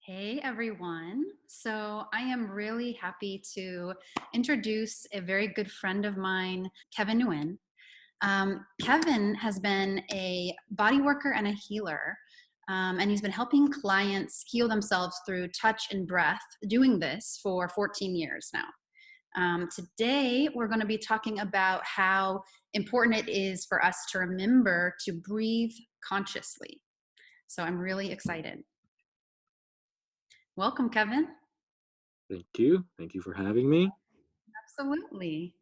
Hey everyone. So I am really happy to introduce a very good friend of mine, Kevyn Nguyen. Kevin has been a body worker and a healer, and he's been helping clients heal themselves through touch and breath, doing this for 14 years now. Today, we're going to be talking about how important it is for us to remember to breathe consciously. So I'm really excited. Welcome, Kevin. Thank you. Thank you for having me. Absolutely.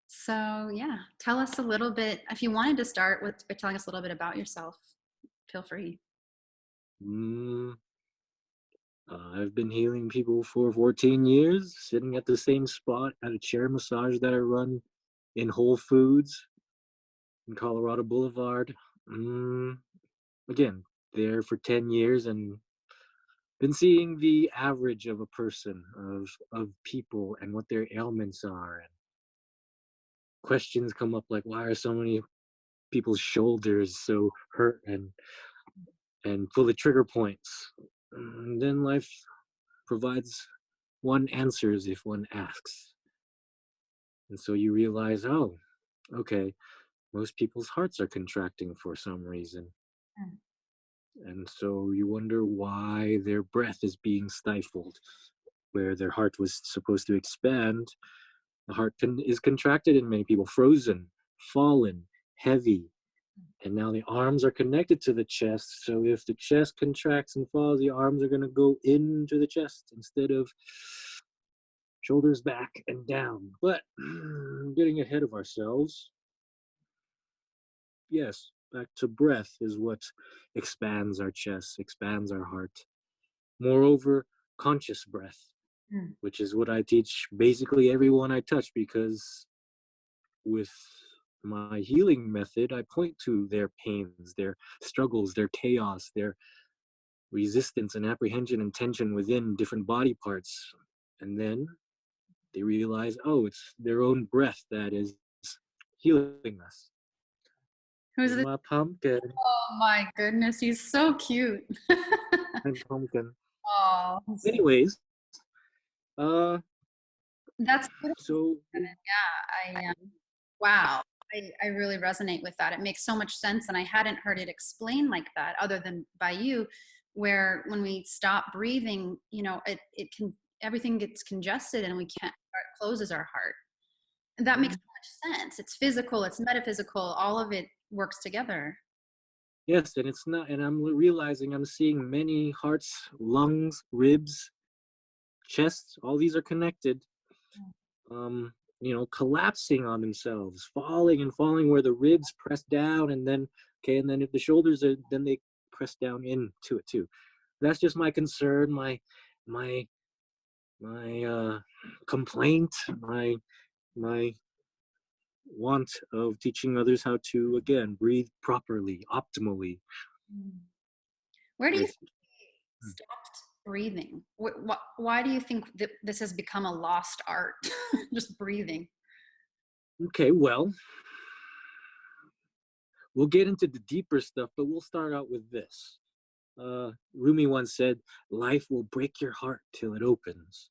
So, yeah, tell us a little bit. If you wanted to start with by telling us a little bit about yourself, feel free. Mm, I've been healing people for 14 years, sitting at the same spot at a chair massage that I run in Whole Foods in Colorado Boulevard. Mm, Again, there for 10 years and been seeing the average of a person, of people and what their ailments are. And questions come up like, why are so many people's shoulders so hurt and full of trigger points? And then life provides one answers if one asks. And so you realize, oh, okay, most people's hearts are contracting for some reason. Mm. And so you wonder why their breath is being stifled. Where their heart was supposed to expand, the heart is contracted in many people, frozen, fallen, heavy. And now the arms are connected to the chest. So if the chest contracts and falls, the arms are going to go into the chest instead of shoulders back and down. But getting ahead of ourselves, yes, back to breath is what expands our chest, expands our heart. Moreover, conscious breath, Mm. which is what I teach basically everyone I touch, because with my healing method, I point to their pains, their struggles, their chaos, their resistance and apprehension and tension within different body parts. And then they realize, oh, it's their own breath that is healing us. Who's Here's this? my pumpkin Oh my goodness, he's so cute. and pumpkin. Oh, Anyways, uh, that's beautiful. so Yeah, wow. I really resonate with that. It makes so much sense, and I hadn't heard it explained like that, other than by you, where when we stop breathing, it can everything gets congested, and we can't. It closes our heart. And that makes so much sense. It's physical, it's metaphysical, all of it works together. yes, and it's not, and I'm realizing I'm seeing many hearts, lungs, ribs, chests. All these are connected. Um, collapsing on themselves, falling and falling where the ribs press down, and then okay, and then if the shoulders are, then they press down into it too. That's just my concern, my my complaint, my want of teaching others how to again breathe properly, optimally. Mm. Where do you I think we stopped breathing? Why do you think that this has become a lost art? Just breathing. Okay, well, we'll get into the deeper stuff, but we'll start out with this. Rumi once said, "Life will break your heart till it opens."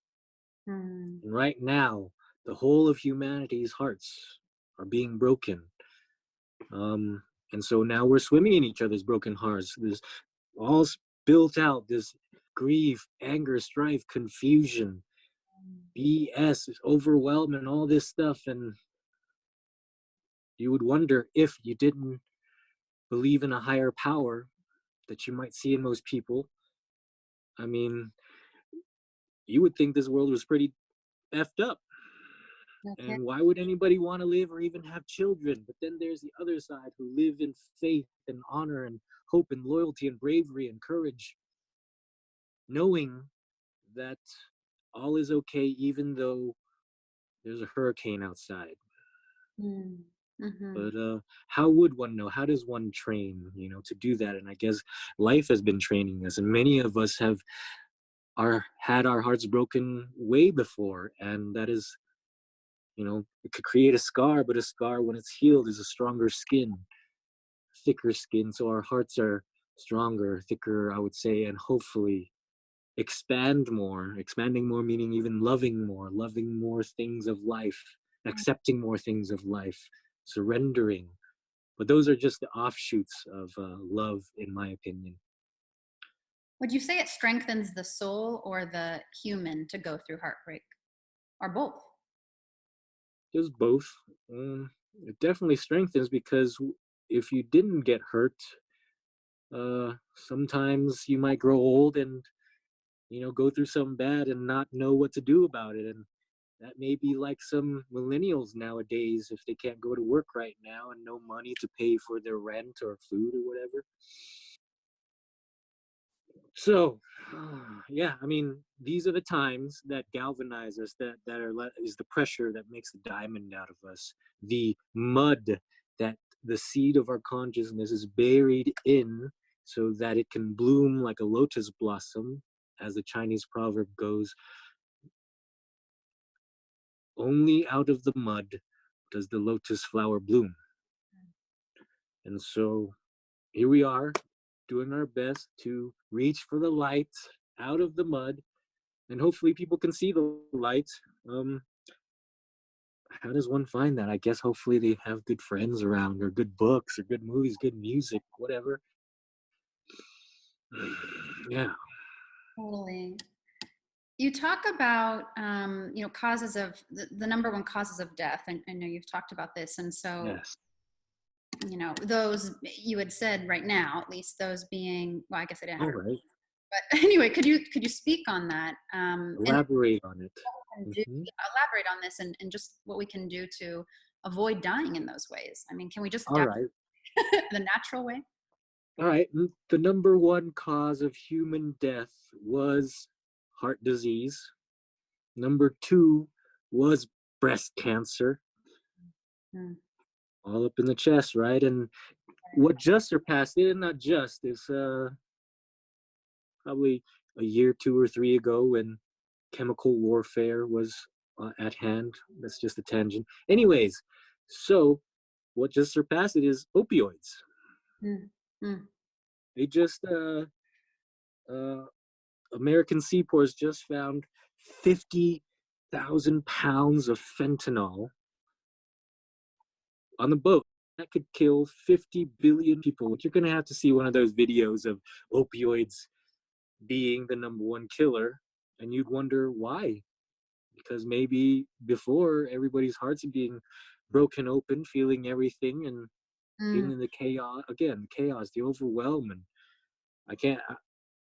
Hmm. And right now, the whole of humanity's hearts are being broken. Um, and so now we're swimming in each other's broken hearts. There's all built out this grief, anger, strife, confusion, BS, overwhelming, all this stuff. And you would wonder if you didn't believe in a higher power that you might see in most people. I mean, you would think this world was pretty effed up. Okay. And why would anybody want to live or even have children? But then there's the other side who live in faith and honor and hope and loyalty and bravery and courage, knowing that all is okay even though there's a hurricane outside. Mm-hmm. But how would one know? How does one train, to do that? And I guess life has been training us, and many of us have had our hearts broken way before, and that is, it could create a scar, but a scar when it's healed is a stronger skin, thicker skin. So our hearts are stronger, thicker, I would say, and hopefully expanding more meaning even loving more things of life, accepting more things of life, surrendering. But those are just the offshoots of love, in my opinion. Would you say it strengthens the soul or the human to go through heartbreak, or both? Just both. It definitely strengthens because if you didn't get hurt, sometimes you might grow old and go through something bad and not know what to do about it. And that may be like some millennials nowadays if they can't go to work right now and no money to pay for their rent or food or whatever. So, yeah, I mean, these are the times that galvanize us, is the pressure that makes the diamond out of us, the mud that the seed of our consciousness is buried in so that it can bloom like a lotus blossom. As the Chinese proverb goes, only out of the mud does the lotus flower bloom. And so here we are doing our best to reach for the light out of the mud, and hopefully people can see the light. Um, how does one find that? I guess hopefully they have good friends around, or good books, or good movies, good music, whatever. Yeah. Totally. You talk about, causes of the number one causes of death. And I know you've talked about this. And so, Yes. those you had said right now, at least those being, well, I guess I didn't have All it, right. but anyway, could you speak on that? And Elaborate on it. yeah, elaborate on this and just what we can do to avoid dying in those ways. I mean, can we just All die right. the natural way? All right. The number one cause of human death was heart disease. Number two was breast cancer, Mm, all up in the chest, right? And what just surpassed it, and not just, is probably a year, 2 or 3 ago, when chemical warfare was at hand. That's just a tangent. Anyways, so what just surpassed it is opioids. mm, mm, They just, uh, American seaports just found 50,000 pounds of fentanyl on the boat. That could kill 50 billion people. You're going to have to see one of those videos of opioids being the number one killer, and you'd wonder why. Because maybe before, everybody's hearts are being broken open, feeling everything and mm, feeling the chaos again, the chaos, the overwhelm. And I can't.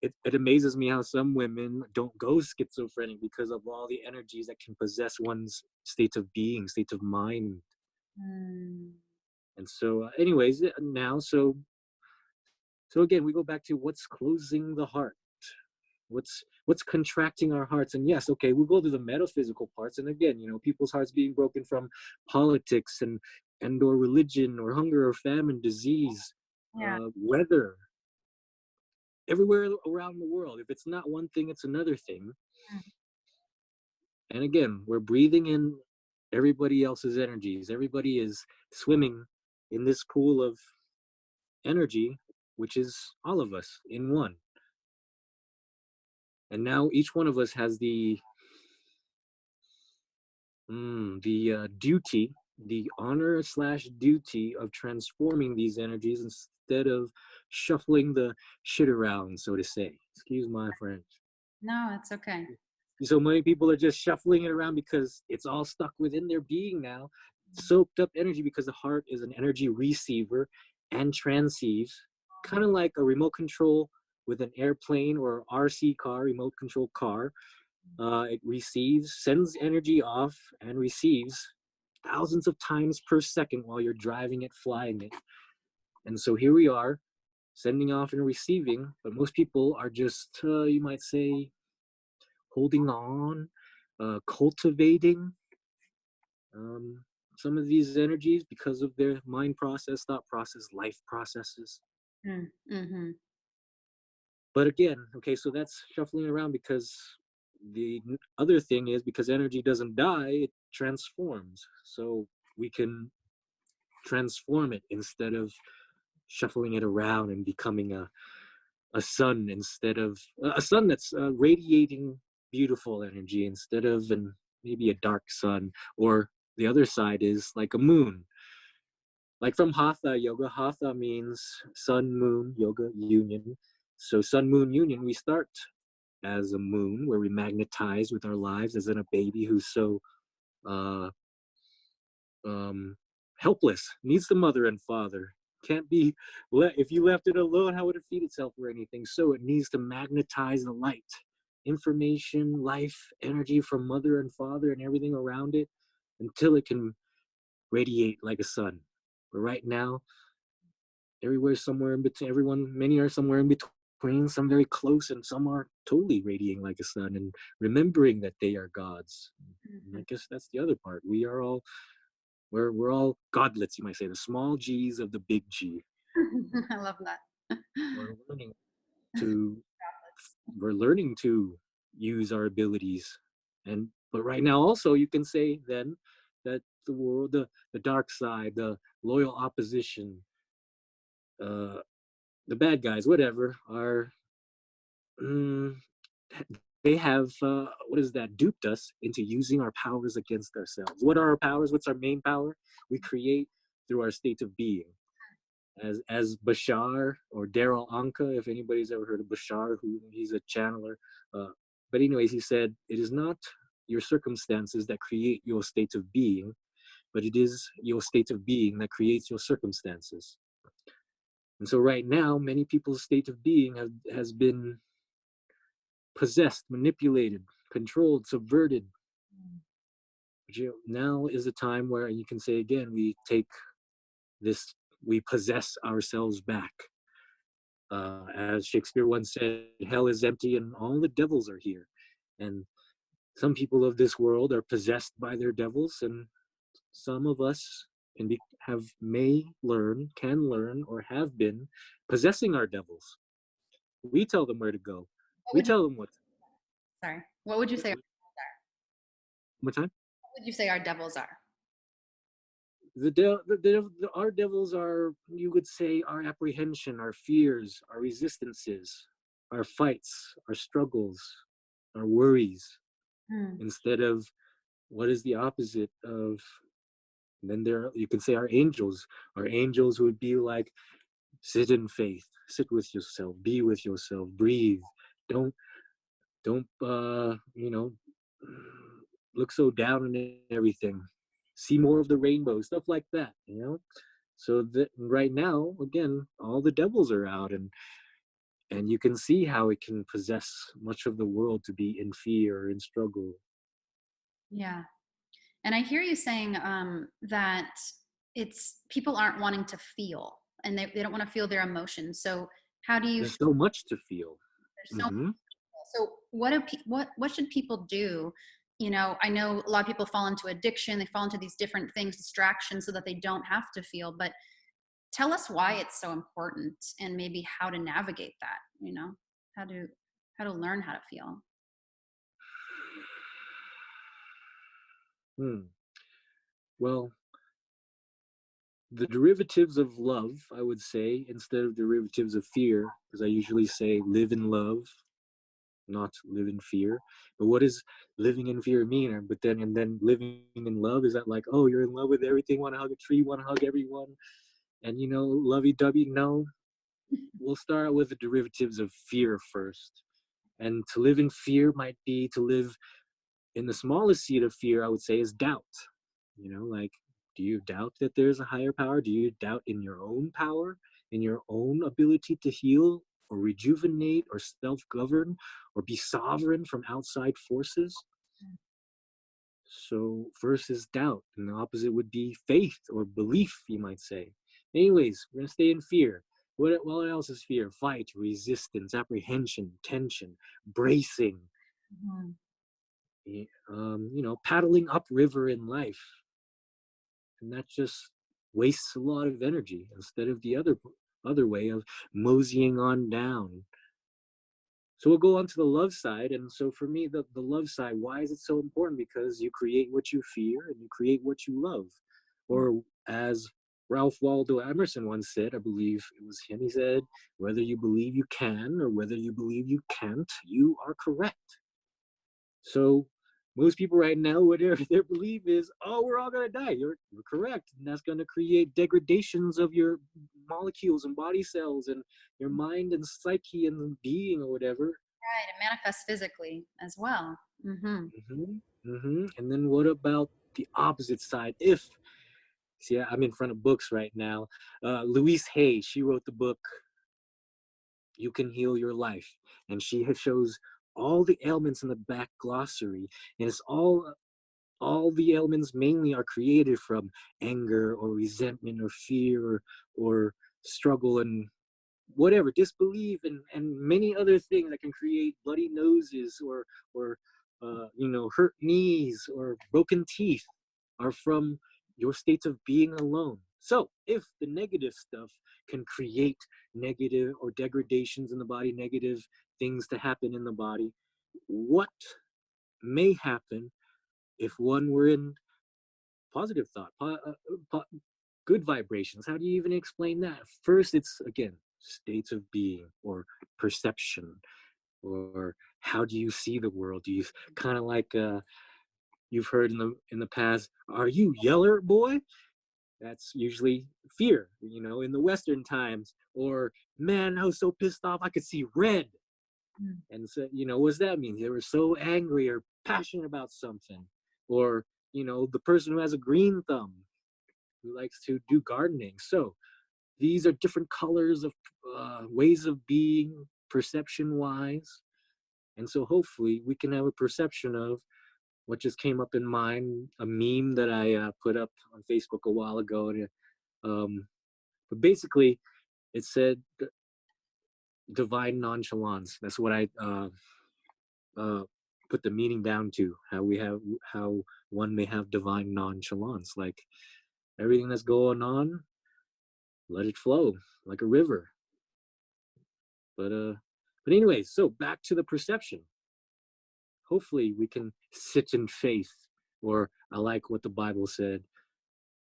It amazes me how some women don't go schizophrenic because of all the energies that can possess one's state of being, state of mind. mm, And so, anyways, now, so again, we go back to what's closing the heart, what's contracting our hearts. And yes, okay, we'll go to the metaphysical parts. And again, people's hearts being broken from politics and or religion or hunger or famine, disease, yeah. weather, everywhere around the world. If it's not one thing, it's another thing. Mm, And again, we're breathing in everybody else's energies. Everybody is swimming in this pool of energy, which is all of us in one. And now each one of us has the duty, the honor slash duty of transforming these energies instead of shuffling the shit around, so to say. Excuse my French. no, it's okay. So many people are just shuffling it around because it's all stuck within their being now, soaked up energy, because the heart is an energy receiver and transceives, kind of like a remote control with an airplane or RC car, remote control car. It receives, sends energy off, and receives thousands of times per second while you're driving it, flying it. And so here we are, sending off and receiving, but most people are just, you might say, holding on, cultivating um, some of these energies because of their mind process, thought process, life processes. Mm, mm-hmm. But again, okay, so that's shuffling around, because the other thing is, because energy doesn't die, it transforms. So we can transform it instead of shuffling it around and becoming a sun instead of a sun that's radiating beautiful energy instead of an maybe a dark sun, or the other side is like a moon, like from hatha yoga. Hatha means sun moon yoga union. So sun moon union, we start as a moon where we magnetize with our lives, as in a baby who's so uh, um, helpless, needs the mother and father. Can't be if you left it alone, how would it feed itself or anything? So it needs to magnetize the light, information, life, energy from mother and father and everything around it until it can radiate like a sun. But right now, everywhere somewhere in between, everyone, many are somewhere in between, some very close, and some are totally radiating like a sun and remembering that they are gods. And I Mhm. guess that's the other part. We're all godlets, you might say, the small G's of the big G. I love that. We're learning to we're learning to use our abilities. And but right now also you can say then that the world, the dark side, the loyal opposition, uh the bad guys, whatever, are mm, they have what is that, duped us into using our powers against ourselves. What are our powers? What's our main power? We create through our state of being. As Bashar or Daryl Anka, if anybody's ever heard of Bashar, who he's a channeler. Uh, but anyways, he said it is not your circumstances that create your state of being, but it is your state of being that creates your circumstances. And so right now, many people's state of being has been possessed, manipulated, controlled, subverted. But, now is the time where you can say again, we take this, we possess ourselves back. As Shakespeare once said, hell is empty and all the devils are here. And some people of this world are possessed by their devils, and some of us can learn, or have been possessing our devils. We tell them where to go. What We would you, tell them what. sorry, what would you say? What time? What would you say our devils are? Our devils are, you would say, our apprehension, our fears, our resistances, our fights, our struggles, our worries, Hmm. instead of what is the opposite of. Then there you can say our angels. Our angels would be like, sit in faith, sit with yourself, be with yourself, breathe, don't don't look so down on everything, see more of the rainbow, stuff like that. So that right now, again, all the devils are out, and you can see how it can possess much of the world to be in fear and struggle. Yeah. And I hear you saying that it's people aren't wanting to feel and they don't want to feel their emotions. So how do you There's feel so much to feel. there's so Hmm. so what should people do? I know a lot of people fall into addiction, they fall into these different things, distractions so that they don't have to feel, but tell us why it's so important and maybe how to navigate that, how to learn how to feel. Hmm. Well, the derivatives of love, I would say, instead of derivatives of fear, because I usually say live in love, not live in fear. But what does living in fear mean? But then, and then living in love, is that like, oh, you're in love with everything, want to hug a tree, want to hug everyone, and lovey dovey? No, we'll start with the derivatives of fear first. And to live in fear might be to live in the smallest seed of fear, I would say, is doubt. Like, do you doubt that there's a higher power? Do you doubt in your own power, in your own ability to heal or rejuvenate or self govern or be sovereign from outside forces? So, first is doubt, and the opposite would be faith or belief, you might say. Anyways, we're going to stay in fear. What else is fear? Fight, resistance, apprehension, tension, bracing, Mhm. paddling upriver in life. And that just wastes a lot of energy instead of the other way of moseying on down. So we'll go on to the love side. And so for me, the love side, why is it so important? Because you create what you fear and you create what you love. Or as Ralph Waldo Emerson once said, I believe it was him, he said, whether you believe you can or whether you believe you can't, you are correct. So most people right now, whatever their belief is, oh, we're all gonna die. You're correct, and that's gonna create degradations of your molecules and body cells and your mind and psyche and being or whatever. Right, it manifests physically as well. Mm-hmm. And then what about the opposite side? If see, I'm in front of books right now. Louise Hay, she wrote the book "You Can Heal Your Life," and she shows all the ailments in the back glossary, and it's all the elements mainly are created from anger or resentment or fear or struggle and whatever disbelief and many other things that can create bloody noses or hurt knees or broken teeth are from your states of being alone. So if the negative stuff can create negative or degradations in the body, negative things to happen in the body, what may happen if one were in positive thought, good vibrations? How do you even explain that? First, it's again states of being or perception, or how do you see the world? Do you kind of like you've heard in the past? Are you yeller boy? That's usually fear, in the Western times. Or man, I was so pissed off I could see red. And so, what does that mean? They were so angry or passionate about something. Or, the person who has a green thumb, who likes to do gardening. So these are different colors of ways of being, perception wise. And so hopefully we can have a perception of what just came up in mind, a meme that I put up on Facebook a while ago. But basically, it said divine nonchalance. That's what I uh, put the meaning down to. How one may have divine nonchalance, like everything that's going on, let it flow like a river. But anyways, so back to the perception. Hopefully we can sit in faith, or I like what the Bible said,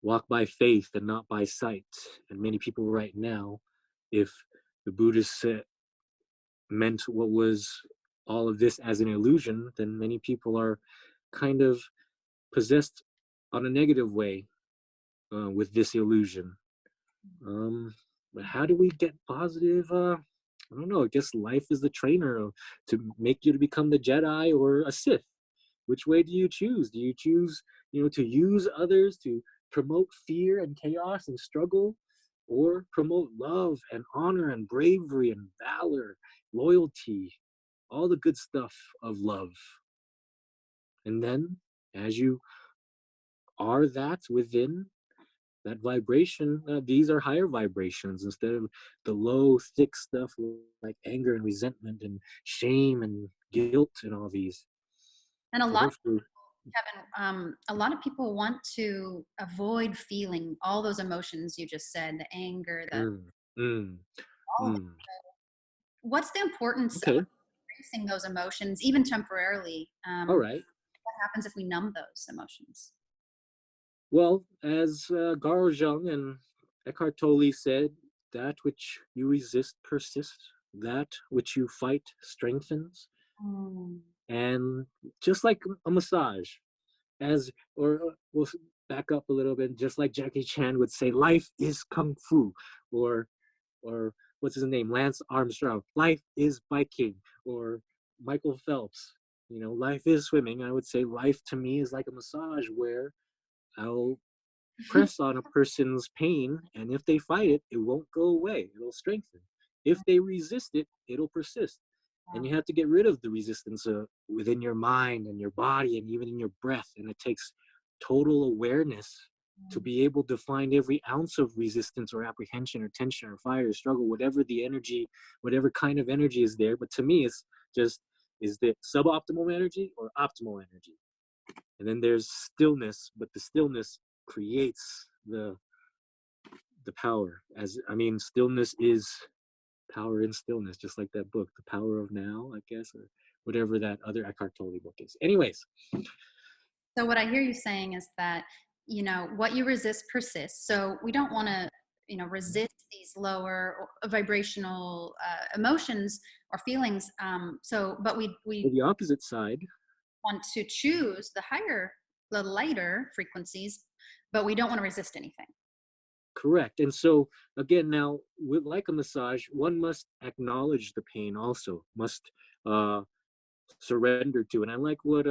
walk by faith and not by sight. And many people right now, if the Buddhists meant what was all of this as an illusion, then many people are kind of possessed on a negative way with this illusion. But how do we get positive? I don't know. I guess life is the trainer to make you to become the Jedi or a Sith. Which way do you choose? Do you choose, to use others to promote fear and chaos and struggle, or promote love and honor and bravery and valor, loyalty, all the good stuff of love? And then, as you are that within that vibration, these are higher vibrations instead of the low thick stuff like anger and resentment and shame and guilt and all these. And a So lot, hopefully. Kevin, a lot of people want to avoid feeling all those emotions you just said, the anger, the mm, mm, all of it. mm. What's the importance of Okay, facing those emotions, even temporarily? all right. What happens if we numb those emotions? Well, as Carl Jung and Eckhart Tolle said, that which you resist persists, that which you fight strengthens. Mm. And just like a massage, as or we'll back up a little bit, just like Jackie Chan would say, life is kung fu, or what's his name, Lance Armstrong, life is biking, or Michael Phelps, life is swimming. I would say life to me is like a massage where I'll press on a person's pain, and if they fight it, it won't go away. It'll strengthen. If they resist it, it'll persist. And Wow. you have to get rid of the resistance within your mind and your body and even in your breath. And it takes total awareness to Mm. be able to find every ounce of resistance or apprehension or tension or fire or struggle, whatever the energy, whatever kind of energy is there. But to me, it's just, is the suboptimal energy or optimal energy? And then there's stillness, but the stillness creates the power. As I mean, stillness is power in stillness, just like that book, The Power of Now, I guess, or whatever that other Eckhart Tolle book is. Anyways. So what I hear you saying is that what you resist persists. So we don't want to, resist these lower vibrational emotions or feelings. But Or we the opposite side. want to choose the lighter frequencies, but we don't want to resist anything. Correct. And so again, now with like a massage, one must acknowledge the pain also, must uh surrender to. And I like what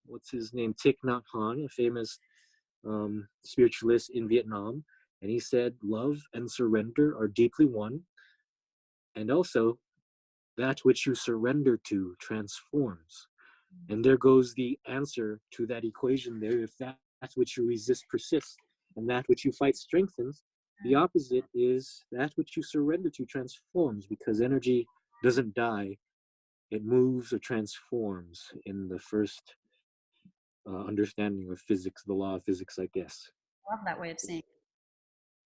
what's his name, Thich Nhat Hanh, a famous spiritualist in Vietnam, and he said love and surrender are deeply one, and also that which you surrender to transforms. And there goes the answer to that equation there. If that which you resist persists and that which you fight strengthens, the opposite is that which you surrender to transforms, because energy doesn't die, it moves or transforms in the first understanding of physics, the law of physics, I guess. I love that way of saying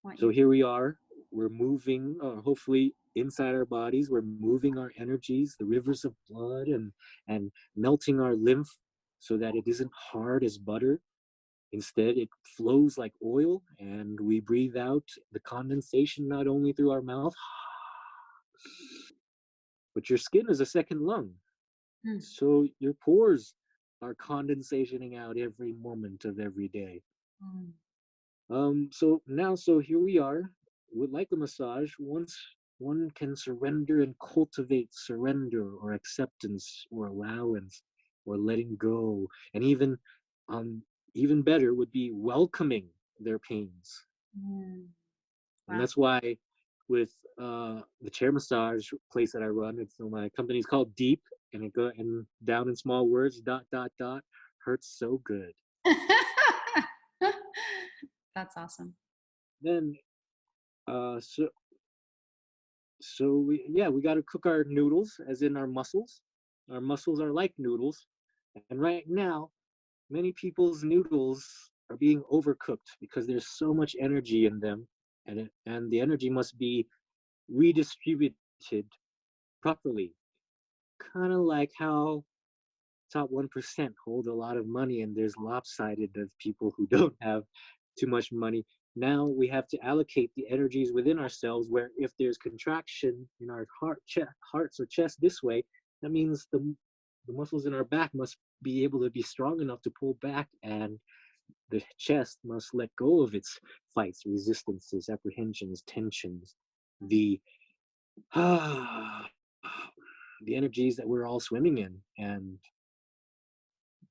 what So you. here we are, we're moving, hopefully inside our bodies, we're moving our energies, the rivers of blood, and melting our lymph so that it isn't hard as butter. Instead, it flows like oil, and we breathe out the condensation not only through our mouth, but your skin is a second lung. Mm, So your pores are condensationing out every moment of every day. mm, So here we are with like a massage. Once one can surrender and cultivate surrender or acceptance or allowance or letting go, and um, even better would be welcoming their pains. mm. And Wow. that's why with the chair massage place that I run, it's my company's called Deep, and it go and down in small words, dot dot dot, hurts so good. That's awesome. Then uh, so we got to cook our noodles, as in our muscles. Our muscles are like noodles, and right now many people's noodles are being overcooked because there's so much energy in them, and the energy must be redistributed properly, kind of like how top 1% hold a lot of money, and there's lopsided of people who don't have too much money. Now we have to allocate the energies within ourselves, where if there's contraction in our hearts or chest this way, that means the muscles in our back must be able to be strong enough to pull back, and the chest must let go of its fights, resistances, apprehensions, tensions, the the energies that we're all swimming in, and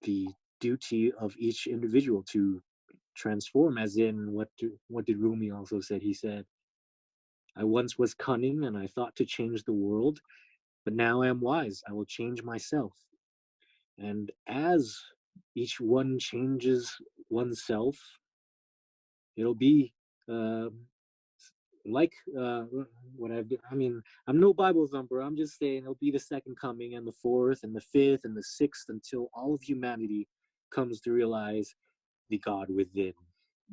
the duty of each individual to transform. As in, what did Rumi also said? He said, I once was cunning and I thought to change the world, but now I am wise, I will change myself. And as each one changes oneself, it'll be uh, like what I mean, I'm no Bible thumper. I'm just saying it'll be the second coming and the fourth and the fifth and the sixth, until all of humanity comes to realize the God within,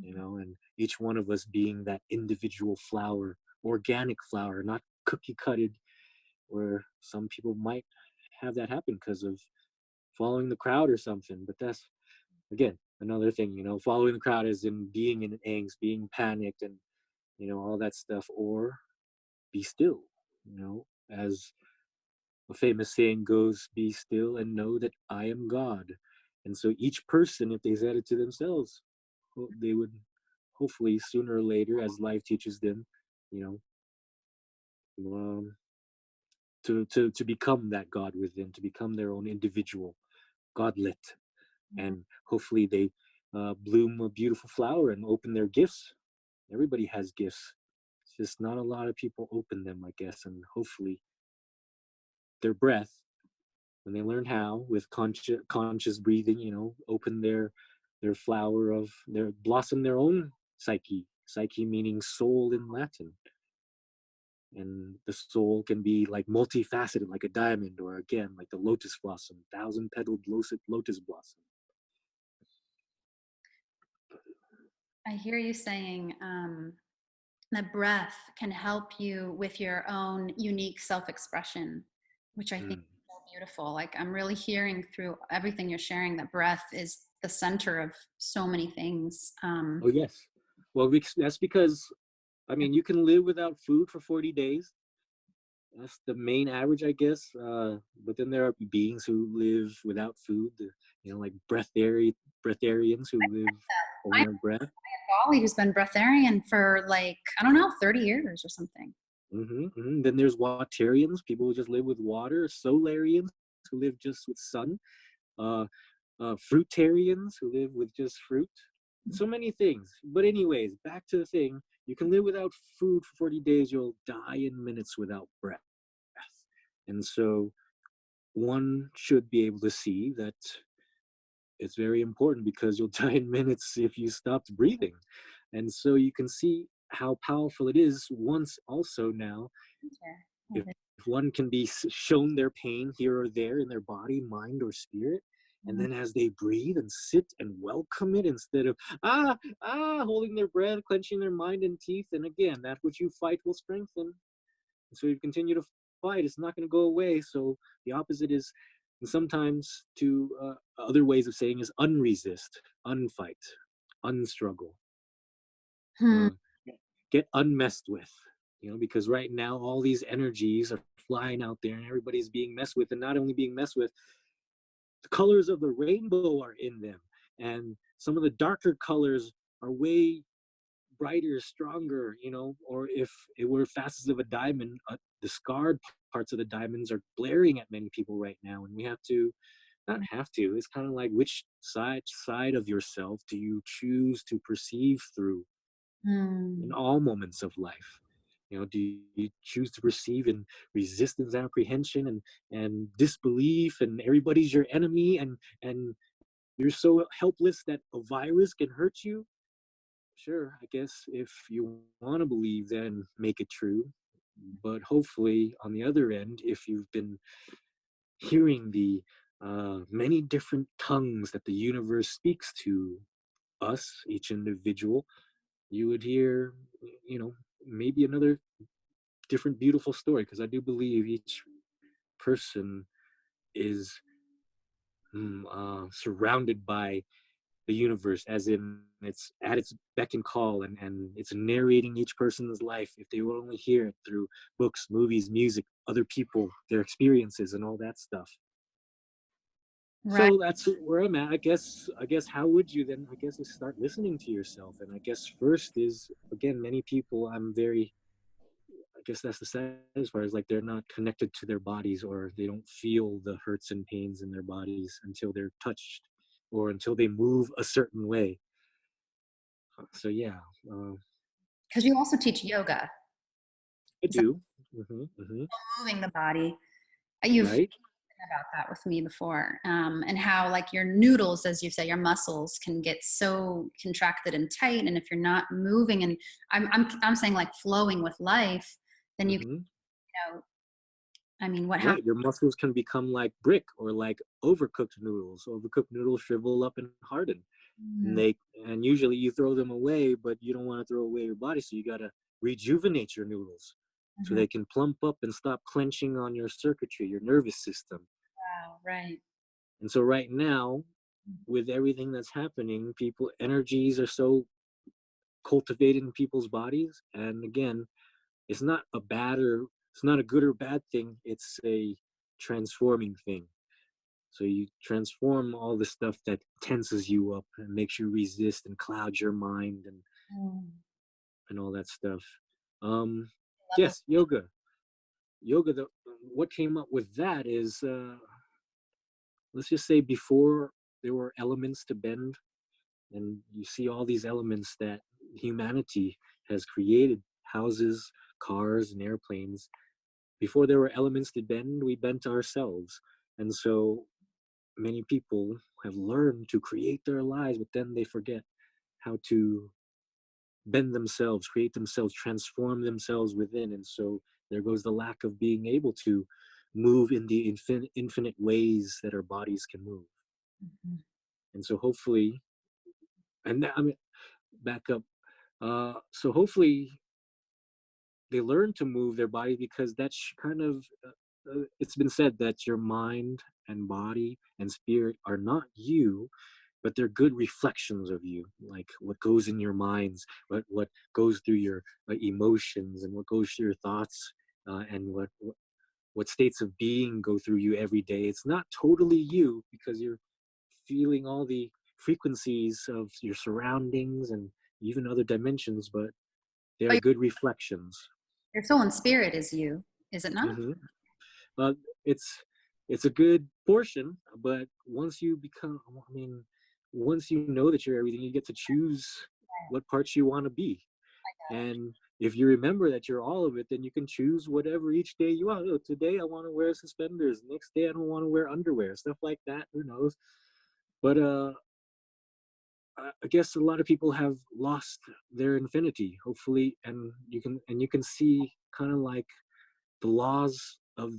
and each one of us being that individual flower, organic flower, not cookie cutted, where some people might have that happen because of following the crowd or something. But that's, again, another thing, following the crowd is in being in angst, being panicked, and, all that stuff, or be still, as a famous saying goes, be still and know that I am God. And so each person, if they said it to themselves, they would hopefully sooner or later, as life teaches them, you to become that God within, to become their own individual godlet, Yeah. and hopefully they bloom a beautiful flower and open their gifts. Everybody has gifts. It's just not a lot of people open them, I guess, and hopefully their breath, when they learn how, with conscious breathing, open their flower of their blossom, their own psyche meaning soul in Latin. And the soul can be like multifaceted, like a diamond, or again like the lotus blossom, thousand petaled lotus blossom. I hear you saying that breath can help you with your own unique self-expression, which I think Mm. is so beautiful. Like I'm really hearing through everything you're sharing that breath is the center of so many things. Oh, yes. Well, that's because, I Yeah. mean, you can live without food for 40 days. That's the main average, I guess. But then there are beings who live without food, like breatharians who live I only have on breath. a colleague who's been breatharian for like, I don't know, 30 years or something. Then there's watarians, people who just live with water, solarians who live just with sun, uh, fruitarians who live with just fruit. So many things. But anyways, back to the thing. You can live without food for 40 days. You'll die in minutes without breath. And so one should be able to see that it's very important because you'll die in minutes if you stopped breathing. And so you can see how powerful it is once also now if Okay. one can be shown their pain here or there in their body, mind, or spirit, and then as they breathe and sit and welcome it instead of holding their breath, clenching their mind and teeth, and again, that which you fight will strengthen. And so you continue to fight; it's not going to go away. So the opposite is, and sometimes to other ways of saying is unresist, unfight, unstruggle. Hmm. Uh, get unmessed with, because right now all these energies are flying out there and everybody's being messed with, and not only being messed with, the colors of the rainbow are in them, and some of the darker colors are way brighter, stronger, or if it were facets of a diamond, the scarred parts of the diamonds are blaring at many people right now, and we have to not have to, it's kind of like which side of yourself do you choose to perceive through in Hmm. all moments of life. Do you choose to perceive in resistance, apprehension, and disbelief, and everybody's your enemy, and you're so helpless that a virus can hurt you? Sure, I guess if you want to believe, then make it true. But hopefully, on the other end, if you've been hearing the many different tongues that the universe speaks to us, each individual, you would hear, you know, maybe another different beautiful story, because I do believe each person is surrounded by the universe, as in it's at its beck and call, and it's narrating each person's life if they will only hear it through books, movies, music, other people, their experiences, and all that stuff. Right. So that's where I'm at. I guess how would you then, I guess, is start listening to yourself. And I guess first is, again, many people, I guess that's the saddest part, is like they're not connected to their bodies, or they don't feel the hurts and pains in their bodies until they're touched or until they move a certain way. So yeah, uh, Because you also teach yoga. I Is that do. Hmm. moving the body? You've Right. spoken about that with me before, and how like your noodles, as you say, your muscles can get so contracted and tight, and if you're not moving, and I'm saying like flowing with life, then you can, Hmm. you know, I mean, what happens? Right. Your muscles can become like brick, or like overcooked noodles. Overcooked noodles shrivel up and harden. and Mm, they and usually you throw them away, but you don't want to throw away your body, so you got to rejuvenate your noodles so mhm. they can plump up and stop clenching on your circuitry, your nervous system. Wow, right. And so right now, with everything that's happening, people energies are so cultivated in people's bodies, and again, it's not a good or bad thing, it's a transforming thing. So you transform all the stuff that tenses you up and makes you resist and clouds your mind, Mm, and all that stuff. Um, I love it. yes, yoga. Yoga. What came up with that is, let's just say, before there were elements to bend, and you see all these elements that humanity has created, houses, cars, and airplanes. Before there were elements to bend, we bent ourselves. And so many people have learned to create their lives, but then they forget how to bend themselves, create themselves, transform themselves within. And so there goes the lack of being able to move in the infinite ways that our bodies can move. Mhm. And so hopefully, I mean, back up. So hopefully they learn to move their body, because that's kind of, it's been said that your mind and body and spirit are not you. but they're good reflections of you, like what goes in your minds, what goes through your emotions, and what goes through your thoughts, and what states of being go through you every day. It's not totally you because you're feeling all the frequencies of your surroundings and even other dimensions, but they Oh, are good reflections. your soul and spirit is you, is it not? Hmm. Uh, it's it's a good portion, but once you become, I mean, once you know that you're everything, you get to choose what parts you want to be. And if you remember that you're all of it, then you can choose whatever each day you want. Oh, today I want to wear suspenders. Next day I don't want to wear underwear. Stuff like that. Who knows? But I guess a lot of people have lost their infinity. Hopefully, and you can see kind of like the laws of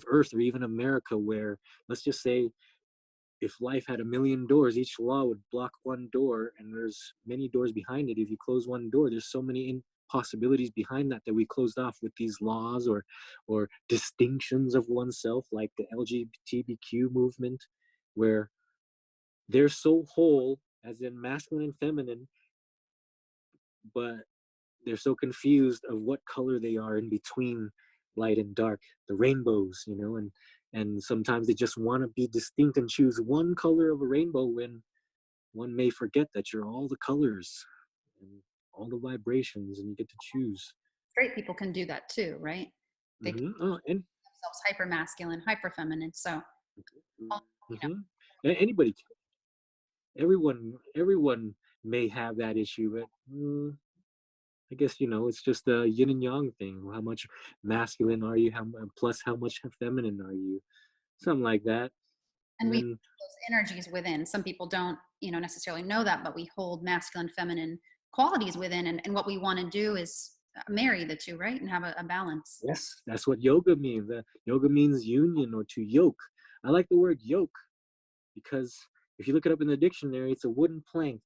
Earth or even America, where let's just say if life had a million doors, each law would block one door, and there's many doors behind it. If you close one door, there's so many possibilities behind that that we closed off with these laws or distinctions of oneself, like the LGBTQ movement, where they're so whole, as in masculine and feminine, but they're so confused of what color they are in between light and dark, the rainbows, and sometimes they just want to be distinct and choose one color of a rainbow when one may forget that you're all the colors and all the vibrations, and you get to choose. Straight people can do that too, right? They can Oh, and themselves hyper masculine, hyper feminine. So, mm-hmm. Anybody, everyone may have that issue, but I guess it's just a yin and yang thing. How much masculine are you? Plus how much feminine are you? Something like that. and And we then hold those energies within. Some people don't, necessarily know that, but we hold masculine, feminine qualities within, and what we want to do is marry the two, right, and have a balance. yes, that's what yoga means. Yoga means union or to yoke. I like the word yoke because if you look it up in the dictionary, it's a wooden plank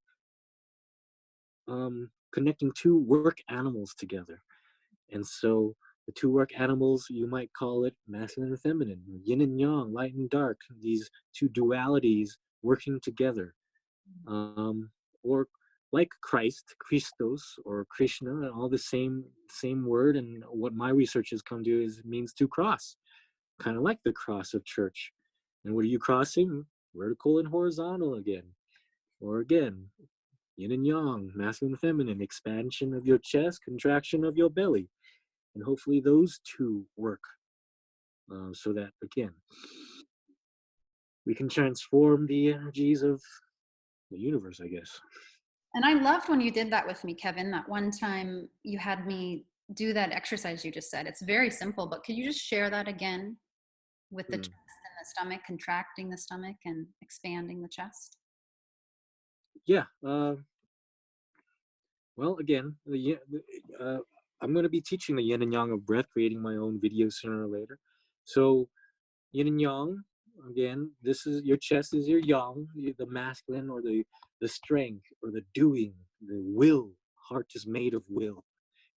connecting two work animals together. And so the two work animals, you might call it masculine and feminine, yin and yang, light and dark, these two dualities working together. Or like Christ, Christos, or Krishna, all the same word. And what my research has come to is it means to cross, kind of like the cross of church. And what are you crossing? Vertical and horizontal again. Or again, yin and yang, masculine and feminine, expansion of your chest, contraction of your belly. And hopefully those two work so that, again, we can transform the energies of the universe, I guess. And I loved when you did that with me, Kevin. That one time you had me do that exercise you just said. It's very simple, but could you just share that again with the chest Hmm. and the stomach, contracting the stomach and expanding the chest? Yeah. Well, again, I'm going to be teaching the yin and yang of breath, creating my own video sooner or later. So, yin and yang, again, this is your chest is your yang, the masculine or the strength or the doing, the will. Heart is made of will.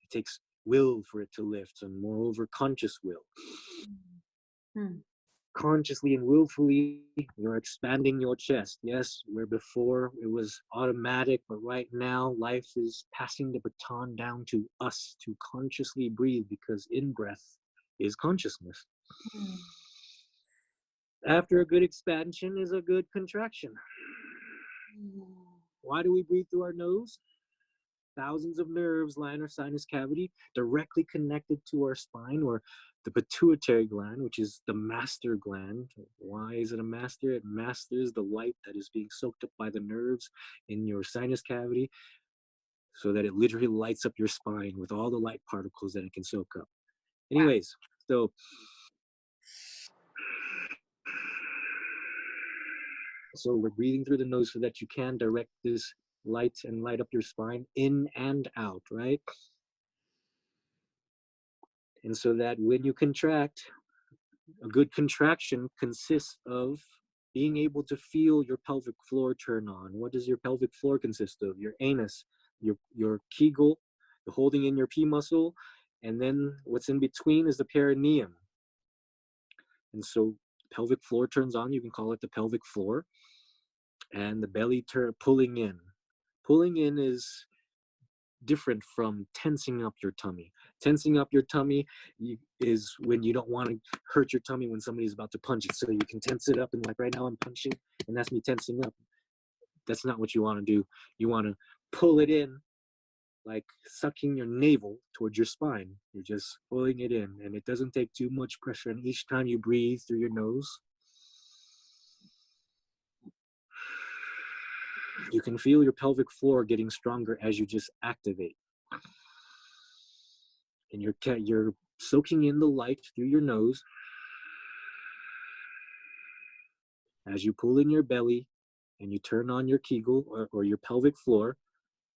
It takes will for it to lift, and moreover, conscious will. Hmm. Consciously and willfully, you're expanding your chest. Yes, where before it was automatic, but right now life is passing the baton down to us to consciously breathe, because in breath is consciousness. Hmm. After a good expansion is a good contraction. Hmm. Why do we breathe through our nose? Thousands of nerves line our sinus cavity, directly connected to our spine, or the pituitary gland, which is the master gland. Why is it a master? It masters the light that is being soaked up by the nerves in your sinus cavity, so that it literally lights up your spine with all the light particles that it can soak up. Wow. Anyways, so we're breathing through the nose so that you can direct this light and light up your spine in and out, right? And so that when you contract, a good contraction consists of being able to feel your pelvic floor turn on. What does your pelvic floor consist of? Your anus, your kegel, the holding in your P muscle, and then what's in between is the perineum. And so pelvic floor turns on, you can call it the pelvic floor. and the belly pulling in. Pulling in is different from tensing up your tummy. Tensing up your tummy is when you don't want to hurt your tummy when somebody's about to punch it. So you can tense it up, and like right now I'm punching, and that's me tensing up. That's not what you want to do. You want to pull it in, like sucking your navel towards your spine. You're just pulling it in, and it doesn't take too much pressure. And each time you breathe through your nose, you can feel your pelvic floor getting stronger as you just activate. And you're soaking in the light through your nose as you pull in your belly and you turn on your Kegel or your pelvic floor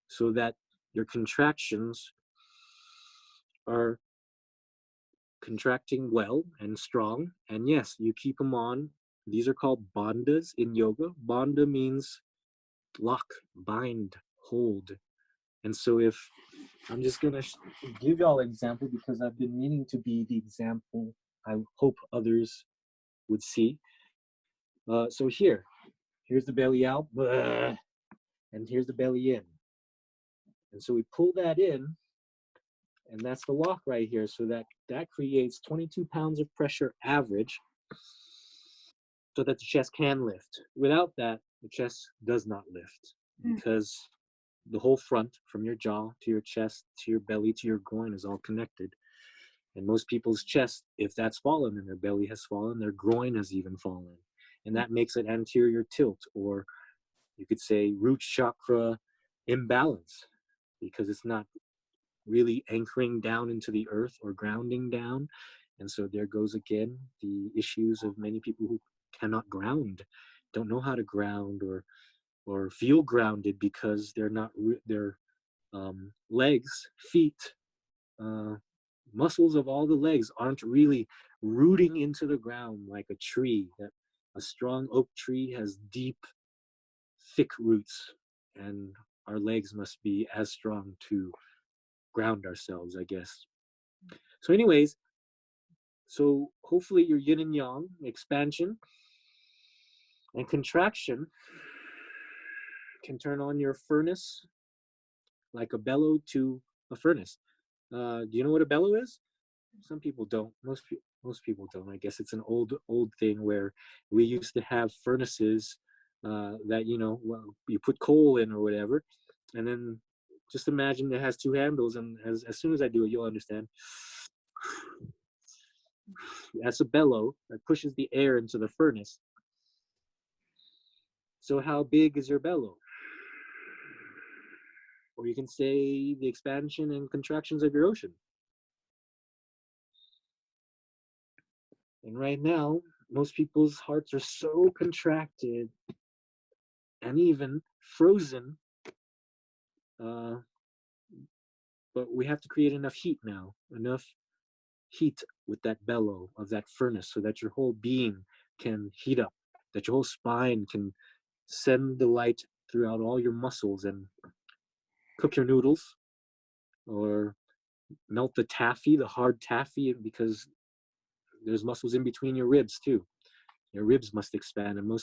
so that your contractions are contracting well and strong. And yes, you keep them on. These are called bandhas in yoga. Bandha means lock, bind, hold. And so if I'm just going to give y'all an example because I've been meaning to be the example I hope others would see. So here's the belly out, and here's the belly in. And so we pull that in, and that's the lock right here. So that creates 22 pounds of pressure average so that the chest can lift. Without that, the chest does not lift because the whole front from your jaw to your chest to your belly to your groin is all connected. And most people's chest, if that's fallen and their belly has fallen, their groin has even fallen. And that makes it anterior tilt, or you could say root chakra imbalance, because it's not really anchoring down into the earth or grounding down. And so there goes again the issues of many people who cannot ground, don't know how to ground or feel grounded because they're not their legs, feet, muscles of all the legs aren't really rooting into the ground like a tree. That a strong oak tree has deep, thick roots, and our legs must be as strong to ground ourselves, I guess. So, anyways, so hopefully your yin and yang, expansion and contraction, can turn on your furnace like a bellow to a furnace. Do you know what a bellow is? Some people don't. Most people don't. I guess it's an old thing where we used to have furnaces that well, you put coal in or whatever, and then just imagine it has two handles, and as soon as I do it, you'll understand. That's a bellow that pushes the air into the furnace. So how big is your bellow? Or you can say the expansion and contractions of your ocean. And right now, most people's hearts are so contracted and even frozen. But we have to create enough heat now, enough heat with that bellow of that furnace so that your whole being can heat up, that your whole spine can send the light throughout all your muscles and cook your noodles or melt the taffy, the hard taffy, because there's muscles in between your ribs too. Your ribs must expand. And what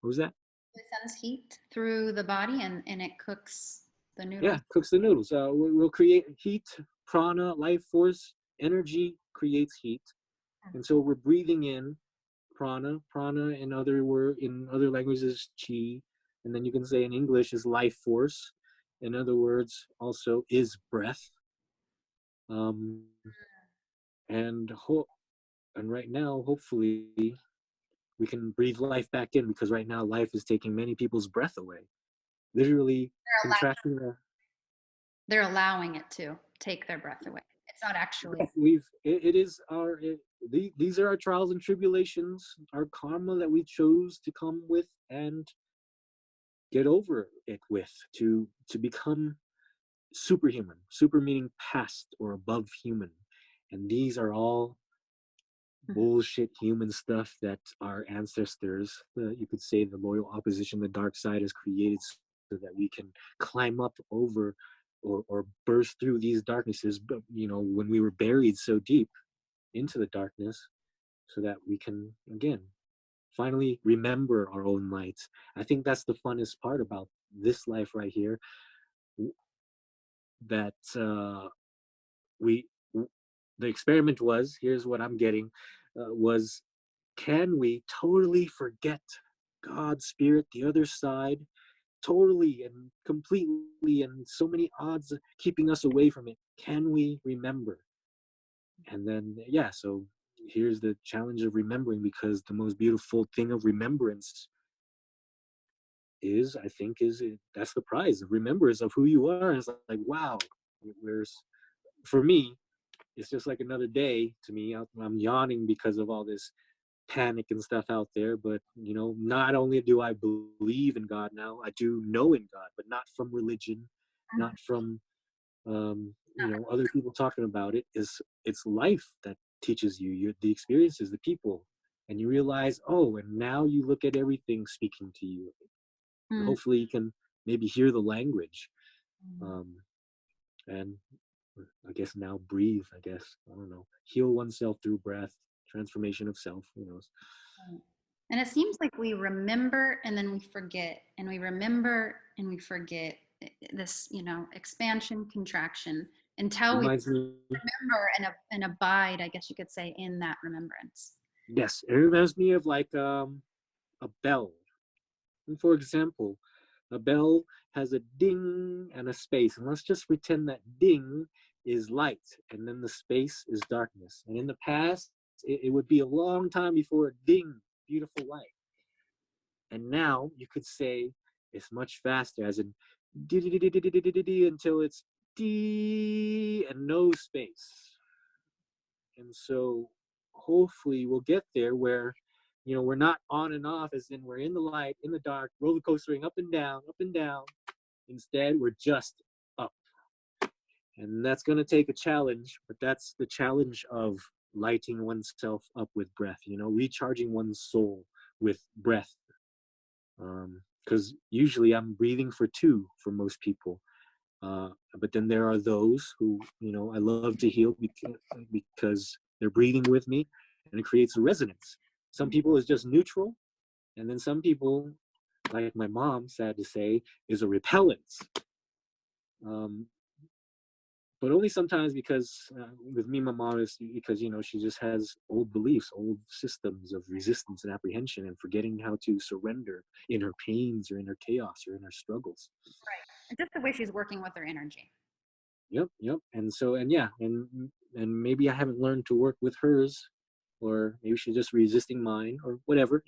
was that? It sends heat through the body and it cooks the Yeah, noodles. cooks the noodles. We'll create heat, prana, life force, energy creates heat. And so we're breathing in prana. Prana in other languages chi. And then you can say in English is life force. In other words, also is breath. Um, and and right now, hopefully, we can breathe life back in because right now life is taking many people's breath away. Literally contracting the They're allowing it to take their breath away. It's not actually. it is these are our trials and tribulations, our karma that we chose to come with and get over it with to become superhuman. Super meaning past or above human. And these are all bullshit human stuff that our ancestors, you could say the loyal opposition, the dark side, has created so that we can climb up over or burst through these darknesses, but when we were buried so deep into the darkness, so that we can again finally remember our own lights. I think that's the funnest part about this life right here. That we the experiment was, here's what I'm getting, was, can we totally forget God, spirit, the other side, totally and completely, and so many odds keeping us away from it? Can we remember? And then, yeah, so here's the challenge of remembering, because the most beautiful thing of remembrance is, I think, that's the prize of remembrance of who you are. It's like, wow, where's, for me, it's just like another day to me. I'm yawning because of all this panic and stuff out there. But, not only do I believe in God now, I do know in God, but not from religion, not from, other people talking about it. It's life that teaches you, the experiences, the people. And you realize, oh, and now you look at everything speaking to you. And Mm, hopefully you can maybe hear the language. mm, Um, and I guess now breathe, I guess. I don't know. Heal oneself through breath, transformation of self, who knows. right. And it seems like we remember and then we forget, and we remember and we forget this, expansion, contraction until we Reminds me, remember and abide, I guess you could say, in that remembrance. yes, it reminds me of like a bell. And for example, a bell has a ding and a space. And let's just pretend that ding is light and then the space is darkness. And in the past, it would be a long time before a ding, beautiful light. And now you could say it's much faster, as in until it's d and no space. And so hopefully we'll get there where, we're not on and off, as in we're in the light, in the dark, roller coastering up and down, up and down. Instead, we're just up. And that's going to take a challenge, but that's the challenge of lighting oneself up with breath, recharging one's soul with breath. Because usually I'm breathing for two for most people. But then there are those who, I love to heal because they're breathing with me and it creates a resonance. Some people is just neutral, and then some people, like my mom, sad to say, is a repellence. Um, but only sometimes, because with me, my mom is because, she just has old beliefs, old systems of resistance and apprehension, and forgetting how to surrender in her pains or in her chaos or in her struggles. Right. Just the way she's working with her energy. Yep, yep. And so, and yeah, and maybe I haven't learned to work with hers, or maybe she's just resisting mine, or whatever.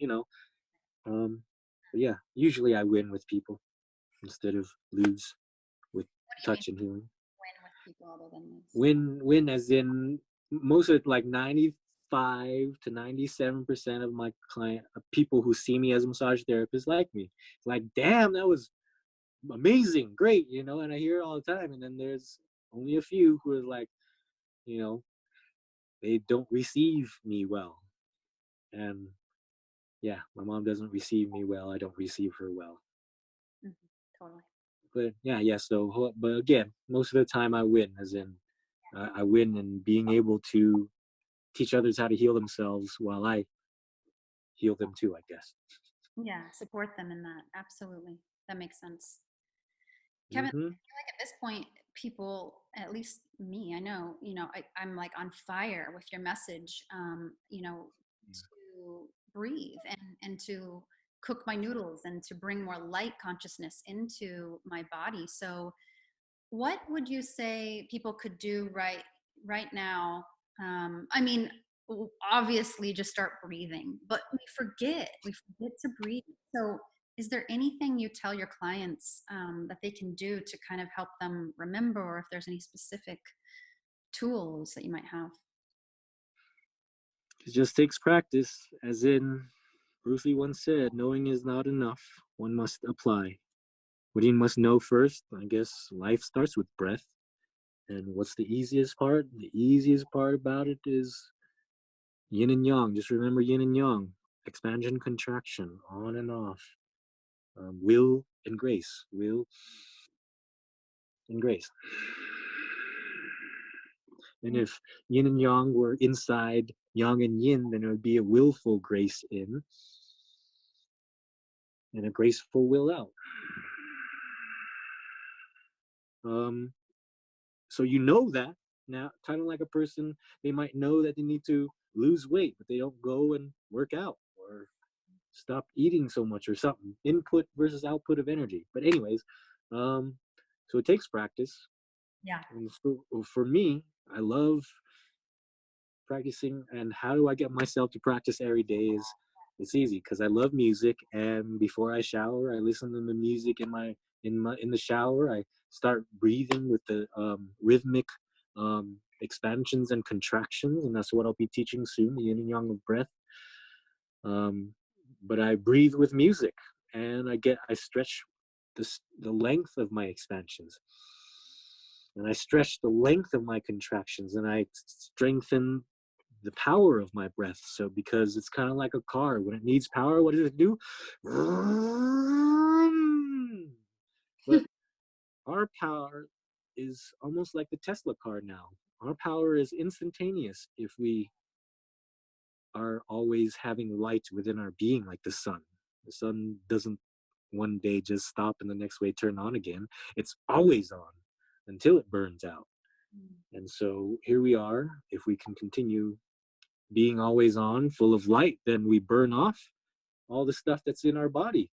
Um, but yeah, usually I win with people instead of lose with What do you mean touch and healing. win with people other than this? Win as in, most of it, like 95 to 97% of my client people who see me as a massage therapist like me. Like, damn, that was amazing, great, and I hear it all the time. And then there's only a few who are like, you know, they don't receive me well. And yeah, my mom doesn't receive me well. I don't receive her well. Mhm, totally. But yeah. So, but again, most of the time I win, as in I win in being able to teach others how to heal themselves while I heal them too, I guess. Yeah, support them in that. Absolutely. That makes sense. Kevin, I Mm-hmm. feel like at this point, people, at least me, I know, I'm like on fire with your message, to breathe and to cook my noodles and to bring more light consciousness into my body. So what would you say people could do right now? I mean, obviously just start breathing, but we forget to breathe. So is there anything you tell your clients that they can do to kind of help them remember, or if there's any specific tools that you might have? It just takes practice, as in Bruce Lee once said, knowing is not enough. One must apply. What you must know first, I guess life starts with breath. And what's the easiest part? The easiest part about it is yin and yang. Just remember yin and yang. Expansion, contraction, on and off. Will and grace. Will and grace. And if yin and yang were inside yang and yin, then it would be a willful grace in. and a graceful will out. Um, so you know that now, kind of like a person, they might know that they need to lose weight, but they don't go and work out or stop eating so much or something. Input versus output of energy. But anyways, um, so it takes practice. Yeah. And for me, I love practicing. And how do I get myself to practice every day? Is it's easy because I love music, and before I shower I listen to the music in the shower. I start breathing with the rhythmic expansions and contractions, and that's what I'll be teaching soon, the yin and yang of breath. um, but I breathe with music, and I stretch the length of my expansions, and I stretch the length of my contractions, and I strengthen the power of my breath. So because it's kind of like a car, when it needs power, what does it do? But our power is almost like the Tesla car now. Our power is instantaneous if we are always having light within our being, like the sun. The sun doesn't one day just stop and the next way turn on again. It's always on until it burns out. And so here we are. If we can continue being always on, full of light, then we burn off all the stuff that's in our body,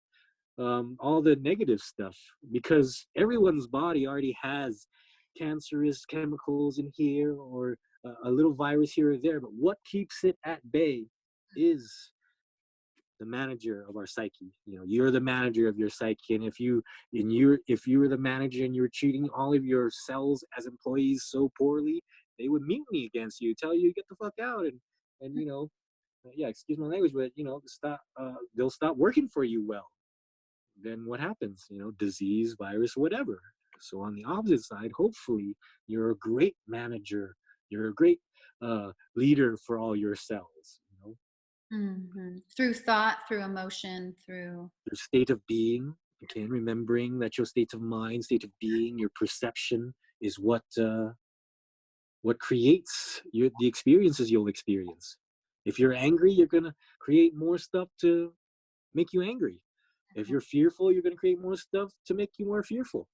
all the negative stuff, because everyone's body already has cancerous chemicals in here, or a little virus here or there. But what keeps it at bay is the manager of our psyche. You know, you're the manager of your psyche, and if you were the manager and you were treating all of your cells as employees so poorly, they would mutiny against you, tell you to get the fuck out, and yeah, excuse my language, but stop. They'll stop working for you well. Then what happens? Disease, virus, whatever. So on the opposite side, hopefully you're a great manager. You're a great leader for all your cells. Through thought, through emotion, through. Your state of being. Again, remembering that your state of mind, state of being, your perception is what creates the experiences you'll experience. If you're angry, you're gonna create more stuff to make you angry. If you're fearful, you're gonna create more stuff to make you more fearful.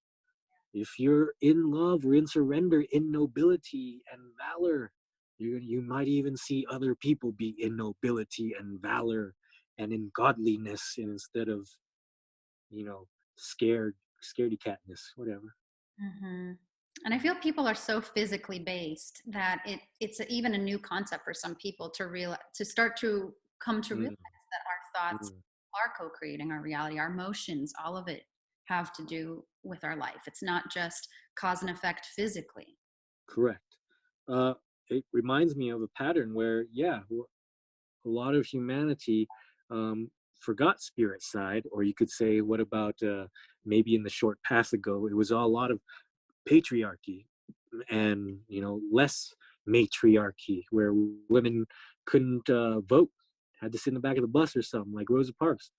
If you're in love or in surrender, in nobility and valor, you might even see other people be in nobility and valor and in godliness, and instead of scaredy catness, whatever. Mm-hmm. And I feel people are so physically based that it's even a new concept for some people to start to come to realize Mm, that our thoughts mm, are co-creating our reality. Our emotions, all of it, have to do with our life. It's not just cause and effect physically. correct. uh, it reminds me of a pattern where, yeah, a lot of humanity forgot spirit side, or you could say, what about maybe in the short past ago, it was a lot of patriarchy, and less matriarchy, where women couldn't vote, had to sit in the back of the bus or something, like Rosa Parks.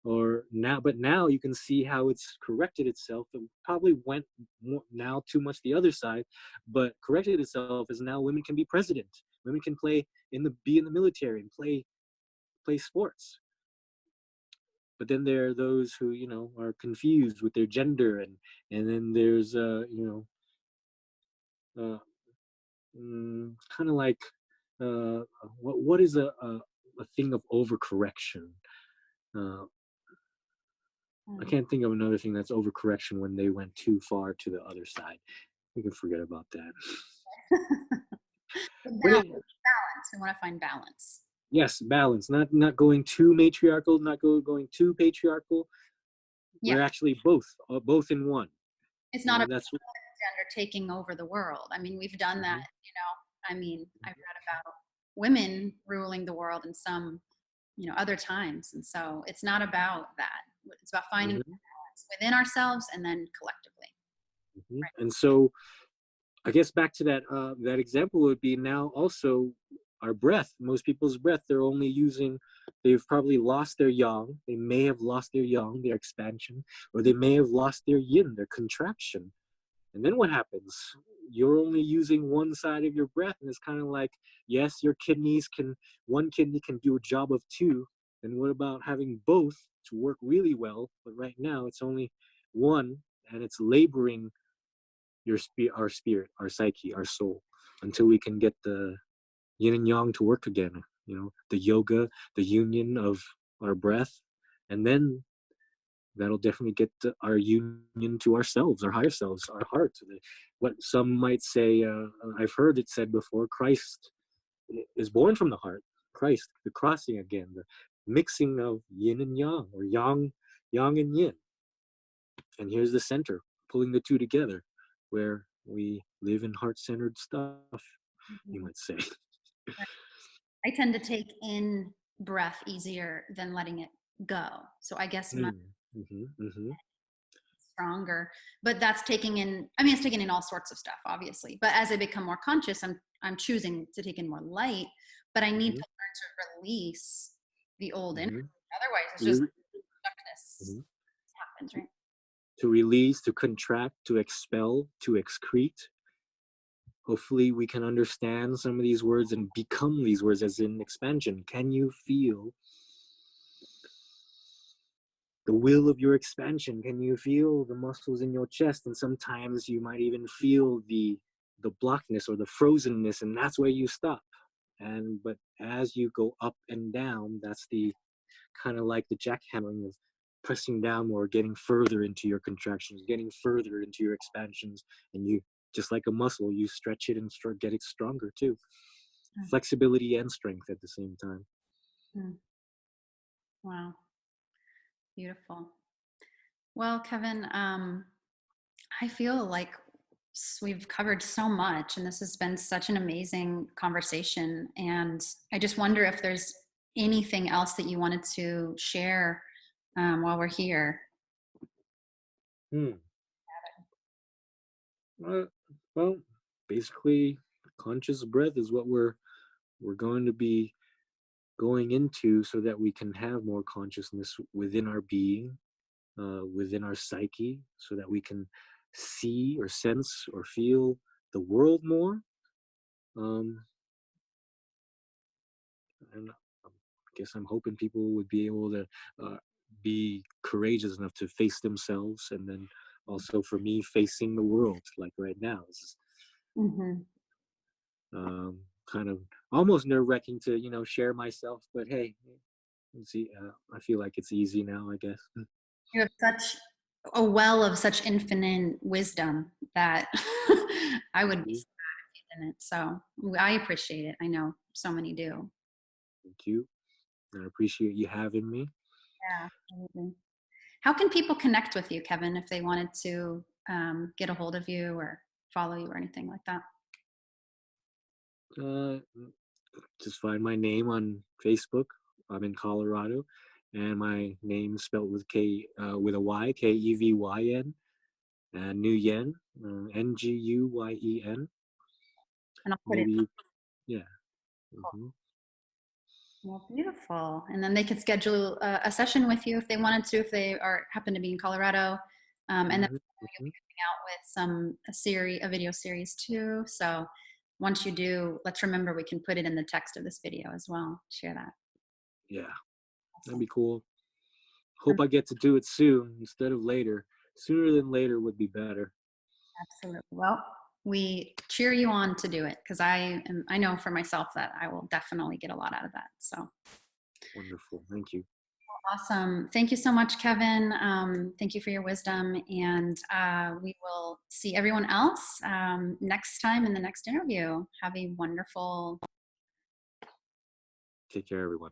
Or now, but now you can see how it's corrected itself. It probably went now too much the other side, but corrected itself as now women can be president, women can be in the military and play sports. But then there are those who are confused with their gender, and then there's uh, kind of like what is a thing of overcorrection. uh, I Mm. can't think of another thing that's overcorrection when they went too far to the other side. We can forget about that. But Balance. We want to find balance. yes, balance. Not going too matriarchal, not going too patriarchal. Yeah, We're actually both in one. it's not a That's what. gender taking over the world. I mean, we've done that. Mhm, I mean, I've read about women ruling the world in some other times, and so it's not about that. It's about finding mhm, balance within ourselves and then collectively. mhm. Right. And so I guess back to that example would be now also our breath. Most people's breath, they're only using. They've probably lost their yang. They may have lost their yang, their expansion, or they may have lost their yin, their contraction. And then what happens? You're only using one side of your breath, and it's kind of like, yes, one kidney can do a job of two, And what about having both to work really well? But right now it's only one, and it's laboring our spirit, our psyche, our soul, until we can get the yin and yang to work again. You know, the yoga, the union of our breath, and then that'll definitely get our union to ourselves, our higher selves, our heart. What some might say, I've heard it said before, Christ is born from the heart. Christ, the crossing again, the mixing of yin and yang, or yang and yin. And here's the center, pulling the two together, where we live in heart-centered stuff, you Mhm. might say. I tend to take in breath easier than letting it go. So I guess my Mm-hmm, mm-hmm, stronger, but that's taking in, I mean, it's taking in all sorts of stuff, obviously. But as I become more conscious, I'm choosing to take in more light, but I need mm-hmm, to learn to release the old energy. mm-hmm. Otherwise, it's just Re- stuckness mhm. happens, right? To release, to contract, to expel, to excrete. Hopefully, we can understand some of these words and become these words, as in expansion. Can you feel the will of your expansion? Can you feel the muscles in your chest? And sometimes you might even feel the blockness or the frozenness, and that's where you stop. But as you go up and down, that's the kind of like the jackhammering of pressing down more, getting further into your contractions, getting further into your expansions, and you, just like a muscle, you stretch it and start getting stronger too. Flexibility and strength at the same time. Mm. Wow, beautiful. Well, Kevin, I feel like we've covered so much, and this has been such an amazing conversation. And I just wonder if there's anything else that you wanted to share while we're here. Hmm. Uh, well, basically, conscious breath is what we're going to be going into, so that we can have more consciousness within our being, within our psyche, so that we can see or sense or feel the world more. Um, and I guess I'm hoping people would be able to uh, be courageous enough to face themselves, and then also for me facing the world, like right now. This Hmm. kind of almost nerve-wracking to share myself, but hey, see, I feel like it's easy now, I guess. You have such a well of such infinite wisdom that I would be you, in it. So I appreciate it. I know so many do. thank you. I appreciate you having me. Yeah, absolutely. How can people connect with you, Kevin, if they wanted to get a hold of you or follow you or anything like that? uh, just find my name on Facebook. I'm in Colorado, and my name spelled with with a Y, Kevyn, and Nguyen, Nguyen. And I'll put it. Maybe yeah. Hmm. Well, beautiful. And then they could schedule a session with you if they wanted to, if they are happen to be in Colorado. And then Hmm. you'll Hmm. be coming out with a video series too. So once you do, let's remember we can put it in the text of this video as well. Share that. Yeah, that'd Awesome. be cool. Hope I get to do it soon instead of later. Sooner than later would be better. Absolutely. Well, we cheer you on to do it because I know for myself that I will definitely get a lot out of that. So Wonderful. Thank you. awesome. Thank you so much, Kevin. Thank you for your wisdom. And we will see everyone else next time in the next interview. Have a wonderful Take care, everyone.